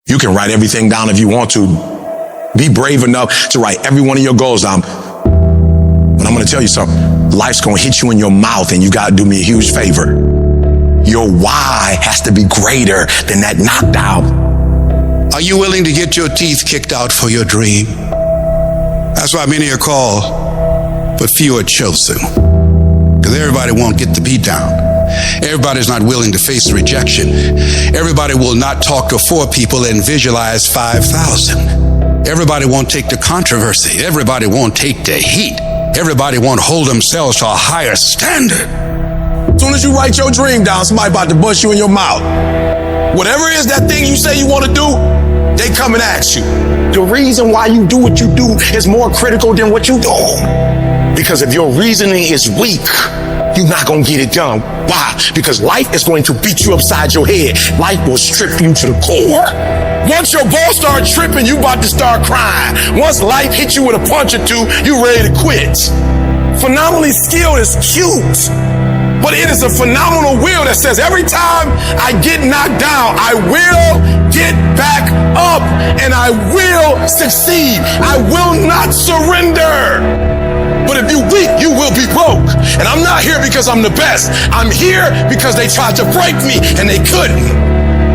You can write everything down if you want to. Be brave enough to write every one of your goals down. But I'm gonna tell you something. Life's gonna hit you in your mouth, and you gotta do me a huge favor. Your why has to be greater than that knockdown. Are you willing to get your teeth kicked out for your dream? That's why many are called, but few are chosen. Because everybody won't get the beat down. Everybody's not willing to face rejection. Everybody will not talk to 4 people and visualize 5,000. Everybody won't take the controversy. Everybody won't take the heat. Everybody won't hold themselves to a higher standard. As soon as you write your dream down, somebody about to bust you in your mouth. Whatever it is that thing you say you want to do, they coming at you. The reason why you do what you do is more critical than what you do. Because if your reasoning is weak, you're not going to get it done. Why? Because life is going to beat you upside your head. Life will strip you to the core. Once your balls start tripping, you about to start crying. Once life hits you with a punch or two, you ready to quit. Phenomenally skilled is cute, but it is a phenomenal will that says every time I get knocked down, I will get back up and I will succeed. I will not surrender. But if you weak, you will be broke. And I'm not here because I'm the best. I'm here because they tried to break me and they couldn't.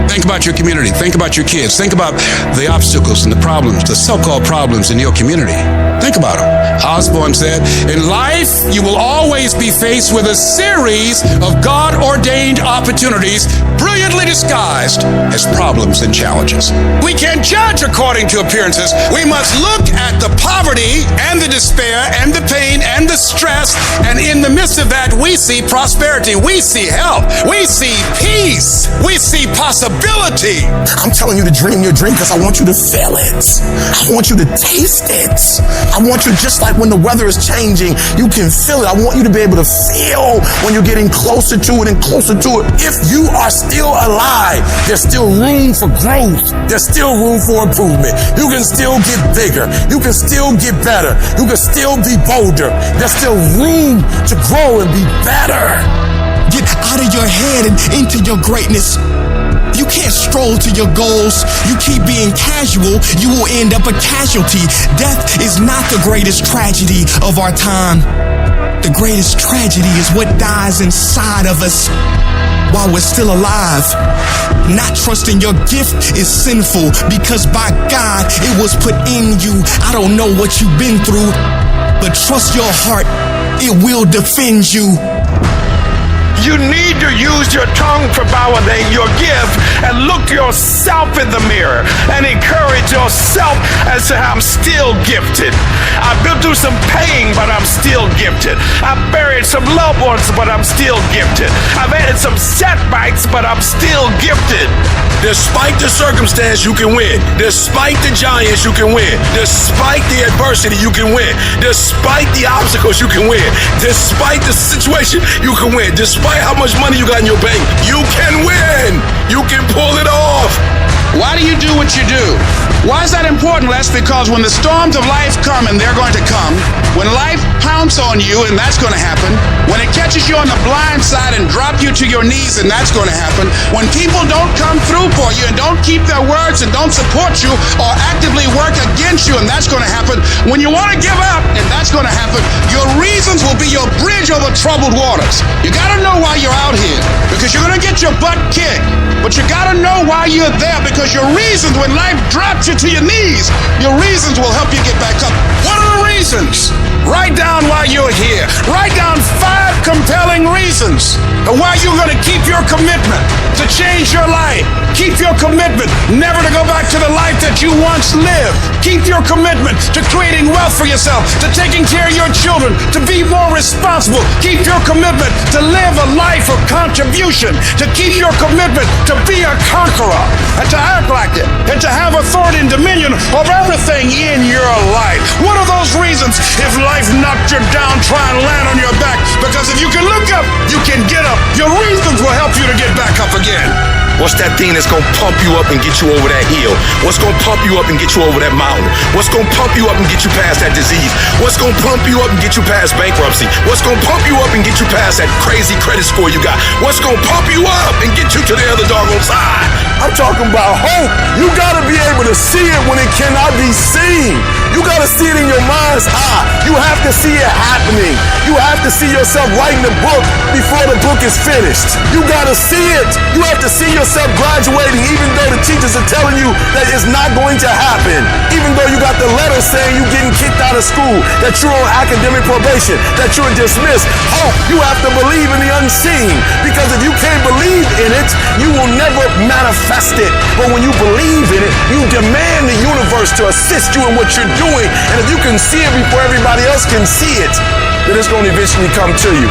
Think about your community. Think about your kids. Think about the obstacles and the problems, the so-called problems in your community. Think about them. Osborne said, in life, you will always be faced with a series of God-ordained opportunities brilliantly disguised as problems and challenges. We can't judge according to appearances. We must look at the poverty and the despair and the pain and the stress, and in the midst of that, we see prosperity. We see health. We see peace. We see possibility. I'm telling you to dream your dream because I want you to feel it. I want you to taste it. I want you, just like when the weather is changing, you can feel it. I want you to be able to feel when you're getting closer to it and closer to it. If you are still alive, there's still room for growth. There's still room for improvement. You can still get bigger. You can still get better. You can still be bolder. There's still room to grow and be better. Get out of your head and into your greatness. You can't stroll to your goals. You keep being casual, you will end up a casualty. Death is not the greatest tragedy of our time. The greatest tragedy is what dies inside of us while we're still alive. Not trusting your gift is sinful because by God, it was put in you. I don't know what you've been through, but trust your heart, it will defend you. You need to use your tongue to validate your gift and look yourself in the mirror and encourage yourself and say, I'm still gifted. I've been through some pain, but I'm still gifted. I've buried some loved ones, but I'm still gifted. I've had some setbacks, but I'm still gifted. Despite the circumstance, you can win. Despite the giants, you can win. Despite the adversity, you can win. Despite the obstacles, you can win. Despite the situation, you can win. Despite how much money you got in your bank, you can win. You can pull it off. Why do you do what you do? Why is that important, Les? Because when the storms of life come, and they're going to come, when life pounces on you, and that's going to happen, when it catches you on the blind side and drop you to your knees, and that's going to happen, when people don't come through for you and don't keep their words and don't support you or actively work against you, and that's going to happen, when you want to give up, and that's going to happen, your reasons will be your bridge over troubled waters. You got to know why you're out here, because you're going to get your butt kicked, but you got to know why you're there, because your reasons, when life drops you to your knees, your reasons will help you get back up. What are the reasons? Write down why you're here. Write down 5 compelling reasons of why you're going to keep your commitment to change your life. Keep your commitment never to go back to the life that you once lived. Keep your commitment to creating wealth for yourself, to taking care of your children, to be more responsible. Keep your commitment to live a life of contribution, to keep your commitment to be a conqueror, and to act like it, and to have authority and dominion of everything in your life. What are those reasons? If life knocked you down, try and land on your back, because if you can look up, you can get up. Your reasons will help you to get back up again. What's that thing that's gonna pump you up and get you over that hill? What's gonna pump you up and get you over that mountain? What's gonna pump you up and get you past that disease? What's gonna pump you up and get you past bankruptcy? What's gonna pump you up and get you past that crazy credit score you got? What's gonna pump you up and get you to the other doggone side? I'm talking about hope. You gotta be to see it when it cannot be seen. You got to see it in your mind's eye. You have to see it happening. You have to see yourself writing the book before the book is finished. You got to see it. You have to see yourself graduating even though the teachers are telling you that it's not going to happen. Even though you got the letter saying you're getting kicked out of school, that you're on academic probation, that you're dismissed. Hope. You have to believe in the unseen, because if you can't believe in it, you will never manifest it. But when you believe in it, you demand the universe to assist you in what you're doing. And if you can see it before everybody else can see it, then it's going to eventually come to you.